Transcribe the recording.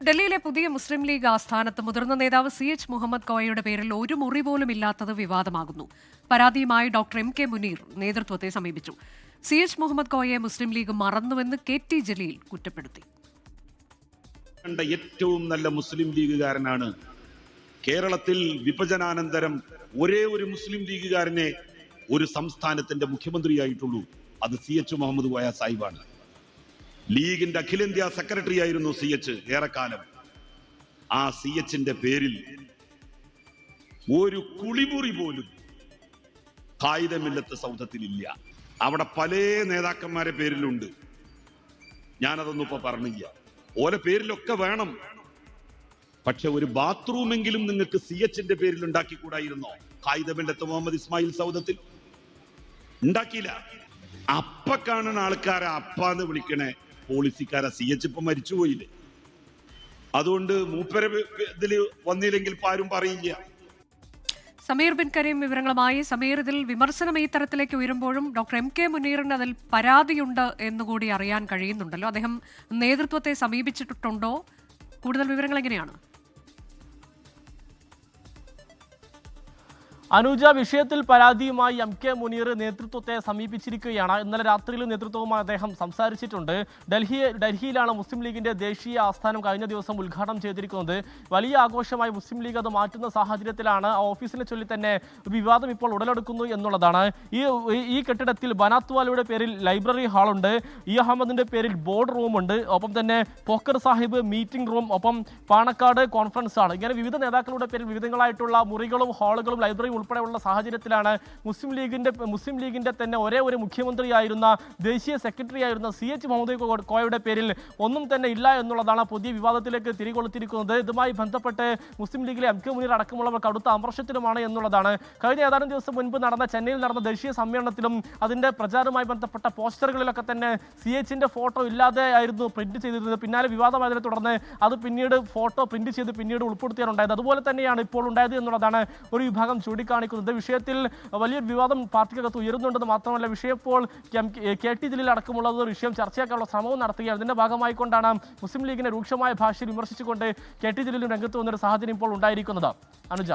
ഡൽഹിയിലെ പുതിയ മുസ്ലിം ലീഗ് ആസ്ഥാനത്ത് മുതിർന്ന നേതാവ് CH മുഹമ്മദ് കോയയുടെ പേരിൽ ഒരു മുറി പോലും ഇല്ലാത്തത് വിവാദമാകുന്നു. പരാതിയുമായി ഡോക്ടർ MK മുനീർ നേതൃത്വത്തെ സമീപിച്ചു. CH മുഹമ്മദ് കോയയെ മുസ്ലിം ലീഗ് മറന്നുവെന്ന് KT ജലീൽ കുറ്റപ്പെടുത്തി. ഏറ്റവും നല്ല മുസ്ലിം ലീഗുകാരനാണ്. കേരളത്തിൽ വിഭജനാനന്തരം ഒരേ ഒരു മുസ്ലിം ലീഗുകാരനെ ഒരു സംസ്ഥാനത്തിന്റെ മുഖ്യമന്ത്രിയായിട്ടുള്ളൂ. അത് CH മുഹമ്മദ് കോയ സാഹിബാണ്. ലീഗിന്റെ അഖിലേന്ത്യാ സെക്രട്ടറി ആയിരുന്നു CH ഏറെക്കാലം. ആ CHന്റെ പേരിൽ ഒരു കുളിമുറി പോലും കായികമില്ലത്തെ സൗധത്തിലില്ല. അവിടെ പല നേതാക്കന്മാരെ പേരിലുണ്ട്. ഞാനതൊന്നും ഇപ്പൊ പറഞ്ഞില്ല. ഓരോ പേരിലൊക്കെ വേണം. പക്ഷെ ഒരു ബാത്റൂമെങ്കിലും നിങ്ങൾക്ക് CHന്റെ പേരിൽ ഉണ്ടാക്കിക്കൂടായിരുന്നോ? കായികമില്ലത്ത് മുഹമ്മദ് ഇസ്മായിൽ സൗധത്തിൽ ഉണ്ടാക്കിയില്ല. അപ്പ കാണുന്ന ആൾക്കാരെ അപ്പാന്ന് വിളിക്കണേ പോളിസിക്കാരെ CH ഇപ്പൊ മരിച്ചുപോയില്ലേ? അതുകൊണ്ട് മൂപ്പരെ ഇതില് വന്നില്ലെങ്കിൽ ആരും പറയില്ല. സമീർ ബിൻ കരീം വിവരങ്ങളുമായി. സമീർ, ഇതിൽ വിമർശനം ഈ തരത്തിലേക്ക് ഉയരുമ്പോഴും ഡോക്ടർ MK മുനീറിന് അതിൽ പരാതിയുണ്ട് എന്നുകൂടി അറിയാൻ കഴിയുന്നുണ്ടല്ലോ. അദ്ദേഹം നേതൃത്വത്തെ സമീപിച്ചിട്ടുണ്ടോ? കൂടുതൽ വിവരങ്ങൾ എങ്ങനെയാണ്? അനുജ, വിഷയത്തിൽ പരാതിയുമായി MK മുനീർ നേതൃത്വത്തെ സമീപിച്ചിരിക്കുകയാണ്. ഇന്നലെ രാത്രിയിൽ നേതൃത്വവുമായി അദ്ദേഹം സംസാരിച്ചിട്ടുണ്ട്. ഡൽഹിയിലാണ് മുസ്ലിം ലീഗിന്റെ ദേശീയ ആസ്ഥാനം കഴിഞ്ഞ ദിവസം ഉദ്ഘാടനം ചെയ്തിരിക്കുന്നത്. വലിയ ആഘോഷമായി മുസ്ലിം ലീഗ് അത് മാറ്റുന്ന സാഹചര്യത്തിലാണ് ആ ഓഫീസിനെ ചൊല്ലി തന്നെ വിവാദം ഇപ്പോൾ ഉടലെടുക്കുന്നു എന്നുള്ളതാണ്. ഈ കെട്ടിടത്തിൽ ബനാത്വാലയുടെ പേരിൽ ലൈബ്രറി ഹാളുണ്ട്, അഹമ്മദിന്റെ പേരിൽ ബോർഡ് റൂമുണ്ട്, ഒപ്പം തന്നെ പോക്കർ സാഹിബ് മീറ്റിംഗ് റൂം, ഒപ്പം പാണക്കാട് കോൺഫറൻസ് ഹാൾ, ഇങ്ങനെ വിവിധ നേതാക്കളുടെ പേരിൽ വിവിധങ്ങളായിട്ടുള്ള മുറികളും ഹാളുകളും ലൈബ്രറിയും ഉൾപ്പെടെയുള്ള സാഹചര്യത്തിലാണ് മുസ്ലിം ലീഗിന്റെ തന്നെ ഒരേ ഒരു മുഖ്യമന്ത്രിയായിരുന്ന ദേശീയ സെക്രട്ടറി ആയിരുന്ന CH മുഹമ്മദ് കോയയുടെ പേരിൽ ഒന്നും തന്നെ ഇല്ല എന്നുള്ളതാണ് പുതിയ വിവാദത്തിലേക്ക് തിരികൊളുത്തിരിക്കുന്നത്. ഇതുമായി ബന്ധപ്പെട്ട് മുസ്ലിം ലീഗിലെ MK മുനീർ അടക്കമുള്ളവർ കടുത്ത അമർഷത്തിലുമാണ് എന്നുള്ളതാണ്. കഴിഞ്ഞ ഏതാനും ദിവസം മുൻപ് ചെന്നൈയിൽ നടന്ന ദേശീയ സമ്മേളനത്തിലും അതിന്റെ പ്രചാരവുമായി ബന്ധപ്പെട്ട പോസ്റ്ററുകളിലൊക്കെ തന്നെ CHന്റെ ഫോട്ടോ ഇല്ലാതെ ആയിരുന്നു പ്രിന്റ് ചെയ്തിരുന്നത്. പിന്നാലെ വിവാദമായതിനെ തുടർന്ന് അത് പിന്നീട് ഫോട്ടോ പ്രിന്റ് ചെയ്ത് പിന്നീട് ഉൾപ്പെടുത്തിയാണുണ്ടായത്. അതുപോലെ തന്നെയാണ് ഇപ്പോൾ ഉണ്ടായത് എന്നുള്ളതാണ് ഒരു വിഭാഗം ചൂണ്ടിക്കാണിക്കുന്നത്. വിഷയത്തിൽ വലിയൊരു വിവാദം പാർട്ടിക്കകത്ത് ഉയരുന്നുണ്ടെന്ന് മാത്രമല്ല, വിഷയം ഇപ്പോൾ KT ജലീൽ അടക്കമുള്ളത് വിഷയം ചർച്ചയാക്കാനുള്ള ശ്രമവും നടത്തുകയാണ്. ഇതിന്റെ ഭാഗമായിക്കൊണ്ടാണ് മുസ്ലിം ലീഗിനെ രൂക്ഷമായ ഭാഷയിൽ വിമർശിച്ചുകൊണ്ട് KT ജലീലും രംഗത്ത് വന്നൊരു സാഹചര്യം ഇപ്പോൾ ഉണ്ടായിരിക്കുന്നത്. അനുജ.